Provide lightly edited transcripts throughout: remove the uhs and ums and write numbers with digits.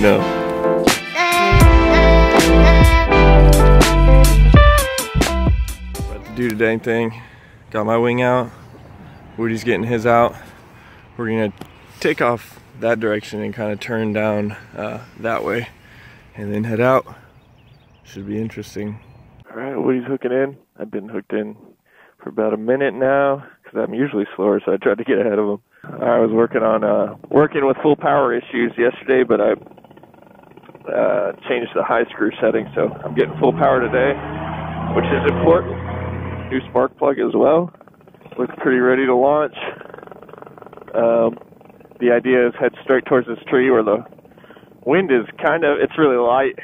No. About to do the dang thing. Got my wing out. Woody's getting his out. We're gonna take off that direction and kind of turn down that way and then head out. Should be interesting. All right, Woody's hooking in. I've been hooked in for about a minute now because I'm usually slower, so I tried to get ahead of him. I was working with full power issues yesterday, but I changed the high screw setting, so I'm getting full power today, which is important. New spark plug as well. Looks pretty ready to launch. The idea is head straight towards this tree where the wind is it's really light.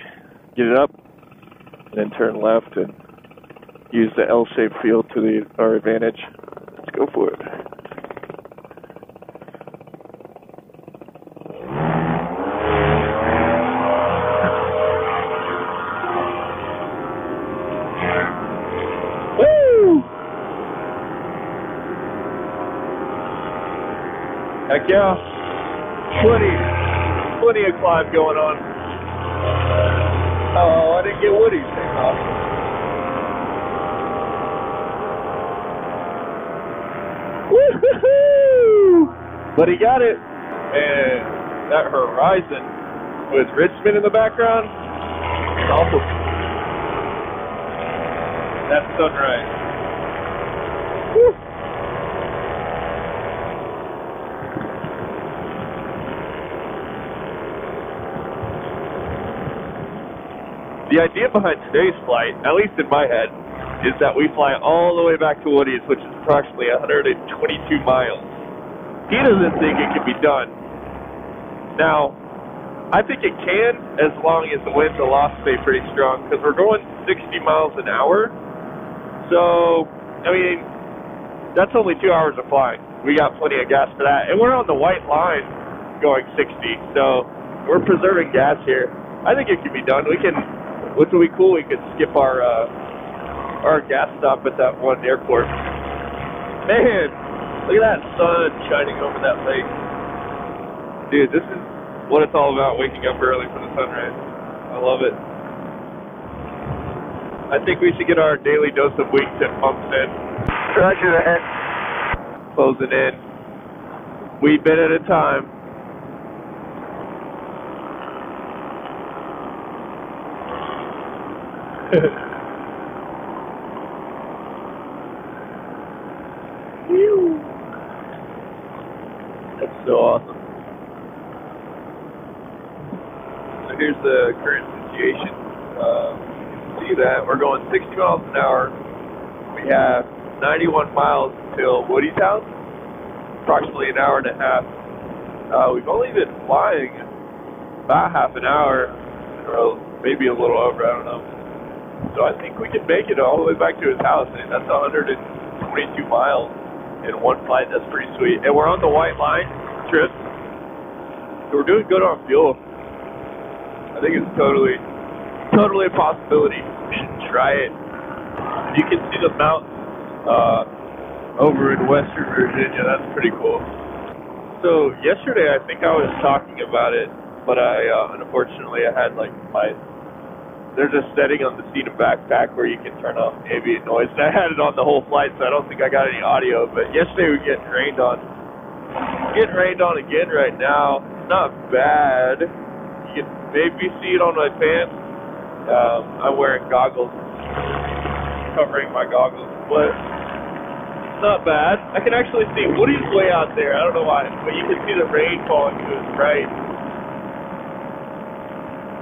Get it up, and then turn left and use the L-shaped field to our advantage. Let's go for it. Woo! Heck yeah. Plenty of climb going on. Oh, I didn't get Woody's thing off. Woo-hoo-hoo! But he got it. And that horizon with Richmond in the background, it's awesome. That's sunrise. Woo! The idea behind today's flight, at least in my head, is that we fly all the way back to Woody's, which is approximately 122 miles. He doesn't think it can be done. Now, I think it can, as long as the winds and loft stay pretty strong, because we're going 60 miles an hour. So, I mean, that's only 2 hours of flying. We got plenty of gas for that. And we're on the white line going 60, so we're preserving gas here. I think it can be done. Which would be cool, we could skip our gas stop at that one airport. Man, look at that sun shining over that lake. Dude, this is what it's all about, waking up early for the sunrise. I love it. I think we should get our daily dose of wingtip pumps in. Roger that. Closing in. We've been at a time. That's so awesome. So here's the current situation. See that we're going 60 miles an hour. We have 91 miles until Woody's house, approximately an hour and a half. We've only been flying about half an hour, or maybe a little over, I don't know. So I think we can make it all the way back to his house, and that's 122 miles in one flight. That's pretty sweet. And we're on the white line trip, so we're doing good on fuel. I think it's totally a possibility. We should try it. You can see the mountains over in Western Virginia. That's pretty cool. So yesterday, I think I was talking about it, but unfortunately I had there's a setting on the seat and backpack where you can turn off ambient noise. And I had it on the whole flight, so I don't think I got any audio. But yesterday we were getting rained on. Getting rained on again right now. It's not bad. You can maybe see it on my pants. I'm wearing goggles, covering my goggles, but it's not bad. I can actually see Woody's way out there. I don't know why, but you can see the rain falling to his right.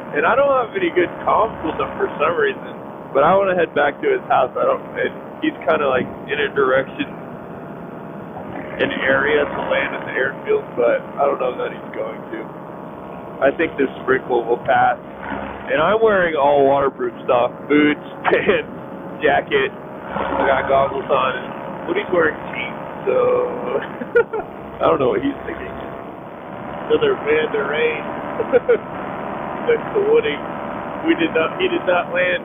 And I don't have any good comms with him for some reason, but I want to head back to his house. And he's kind of like in a direction, an area to land at the airfield, but I don't know that he's going to. I think this sprinkle will pass. And I'm wearing all waterproof stuff, boots, pants, jacket. I got goggles on, and Woody's wearing jeans, so I don't know what he's thinking. Another band of rain. Next to Woody. He did not land.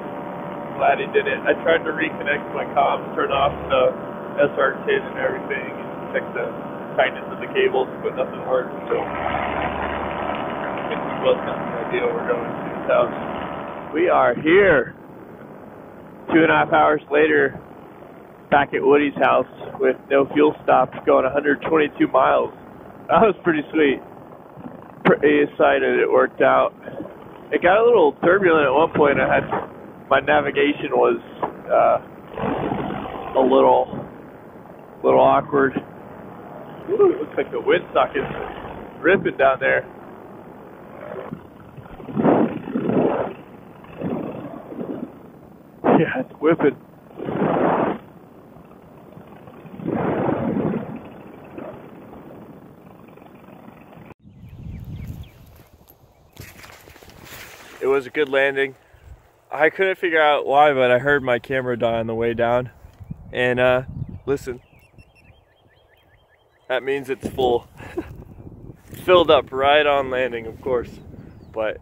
Glad he didn't. I tried to reconnect my comms, turn off the SR kit and everything, and check the tightness of the cables, but nothing worked. So was kind of the idea. We're going to his house. We are here 2.5 hours later, back at Woody's house with no fuel stops, going 122 miles. That was pretty sweet. Pretty excited it worked out. It got a little turbulent at one point. My navigation was a little awkward. Ooh, it looks like the windsocket's ripping down there. Yeah, it's whipping. It was a good landing. I couldn't figure out why, but I heard my camera die on the way down. And listen, that means it's full. Filled up right on landing, of course. But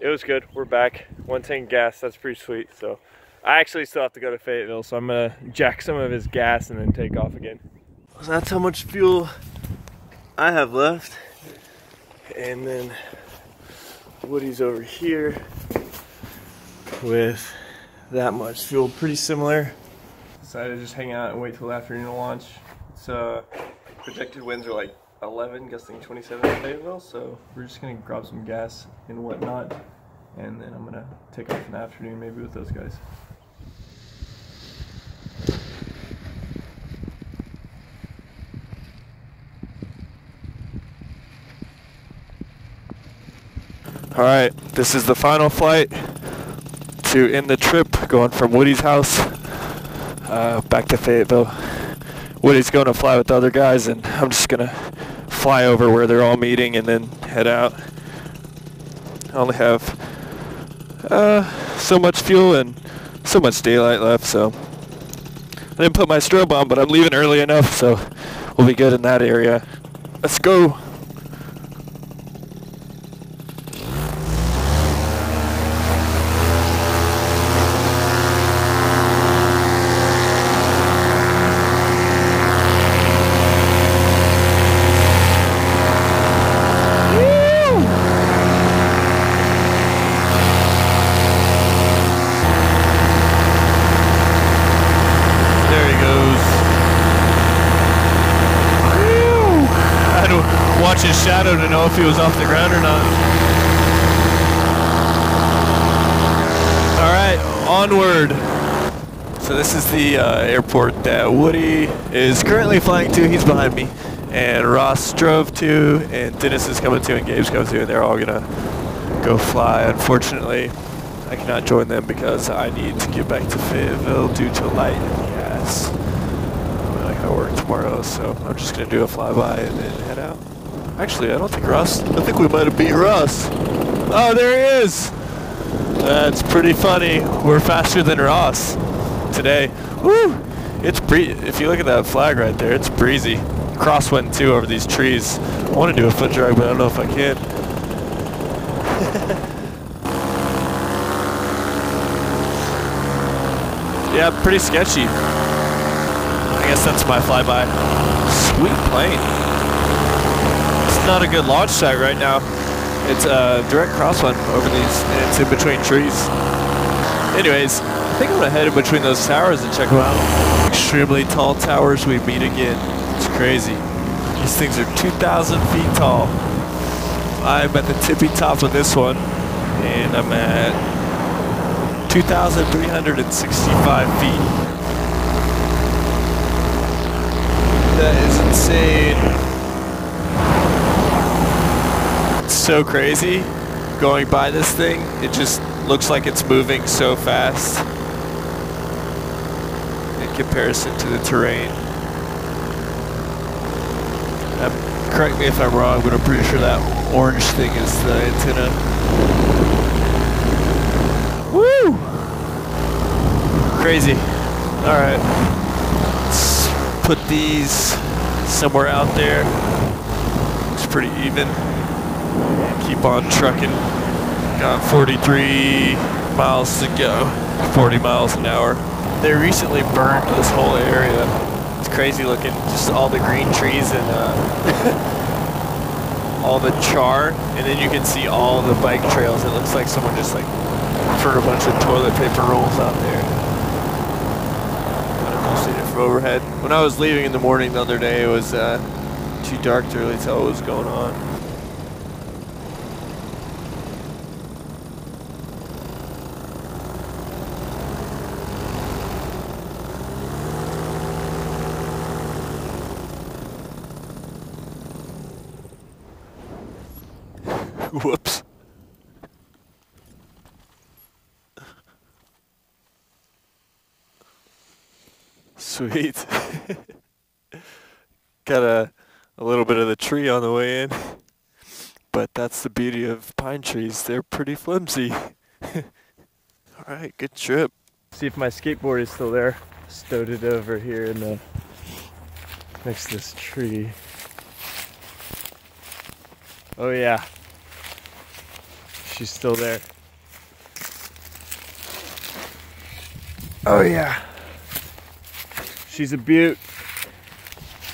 it was good. We're back. 1 tank gas. That's pretty sweet. So I actually still have to go to Fayetteville, so I'm gonna jack some of his gas and then take off again. So that's how much fuel I have left. And then Woody's over here with that much fuel, pretty similar. Decided to just hang out and wait till afternoon to launch. So projected winds are like 11, gusting 27 in Fayetteville, so we're just gonna grab some gas and whatnot, and then I'm gonna take off in the afternoon maybe with those guys. Alright, this is the final flight to end the trip, going from Woody's house back to Fayetteville. Woody's going to fly with the other guys, and I'm just going to fly over where they're all meeting and then head out. I only have so much fuel and so much daylight left, so I didn't put my strobe on, but I'm leaving early enough, so we'll be good in that area. Let's go! Watch his shadow to know if he was off the ground or not. Alright, onward. So this is the airport that Woody is currently flying to. He's behind me. And Ross drove to, and Dennis is coming to, and Gabe's coming to, and they're all gonna go fly. Unfortunately, I cannot join them because I need to get back to Fayetteville due to light and gas. I work tomorrow, so I'm just gonna do a flyby and then head out. Actually, I think we might have beat Ross. Oh, there he is! That's pretty funny. We're faster than Ross today. Woo! If you look at that flag right there, it's breezy. Crosswind too over these trees. I want to do a foot drag, but I don't know if I can. Yeah, pretty sketchy. I guess that's my flyby. Sweet plane. Not a good launch site right now. It's a direct crosswind over these, and it's in between trees. Anyways, I think I'm gonna head in between those towers and check them out. Extremely tall towers we meet again. It's crazy. These things are 2,000 feet tall. I'm at the tippy top of this one, and I'm at 2,365 feet. That is insane. So crazy going by this thing. It just looks like it's moving so fast in comparison to the terrain. Correct me if I'm wrong, but I'm pretty sure that orange thing is the antenna. Woo! Crazy. Alright. Let's put these somewhere out there. Looks pretty even. Keep on trucking. Got 43 miles to go. 40 miles an hour. They recently burned this whole area. It's crazy looking. Just all the green trees and all the char, and then you can see all the bike trails. It looks like someone just like threw a bunch of toilet paper rolls out there. But I'm mostly for overhead. When I was leaving in the morning the other day, it was too dark to really tell what was going on. Whoops. Sweet. Got a little bit of the tree on the way in. But that's the beauty of pine trees. They're pretty flimsy. Alright, good trip. See if my skateboard is still there. Stowed it over here in the next to this tree. Oh yeah. She's still there. Oh yeah. She's a beaut.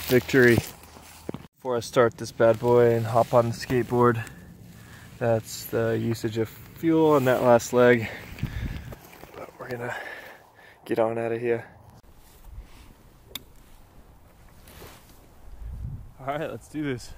Victory. Before I start this bad boy and hop on the skateboard, that's the usage of fuel on that last leg. But we're gonna get on out of here. Alright, let's do this.